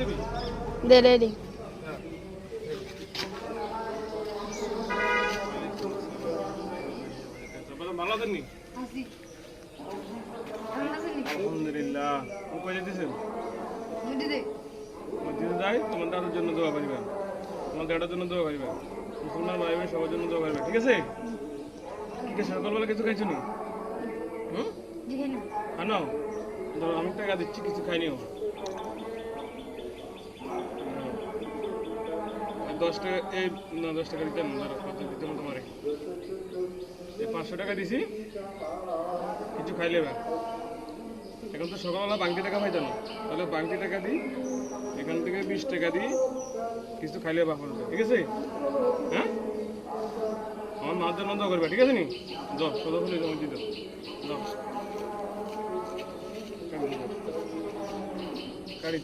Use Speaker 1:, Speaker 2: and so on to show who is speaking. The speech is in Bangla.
Speaker 1: দিবি
Speaker 2: দে রেডি
Speaker 1: ভালো আছেন নি? আলহামদুলিল্লাহ। কই যেতেছেন? মসজিদে যাই, তোমার দাদার জন্য দোয়া করিবেন, তোমার দাদার জন্য দোয়া করিবেন, মুসলমান ভাই বোন সবার জন্য দোয়া করিবেন, ঠিক আছে? কি সকালবেলা কিছু খাইছো নি? খানো? ধরো আমি টাকা দিচ্ছি, কিছু খাইনিও। 10 টাকা, এই না 10 টাকা দিতাম, ধরো কত দিতাম তোমারে, এই 500 টাকা দিছি, কিছু খাইলে বা। এখন তো সকালবেলা বাংতি টাকা পাইতো না, তাহলে বাংতি টাকা দিই, এখান থেকে 20 টাকা দিই, কিছু খাইলে বা করবে, ঠিক আছে? হ্যাঁ, আমার মার জন্য দোয়া করবে, ঠিক আছে নি? যাও সদা ফুলে জমা দিতে যাও, কাটি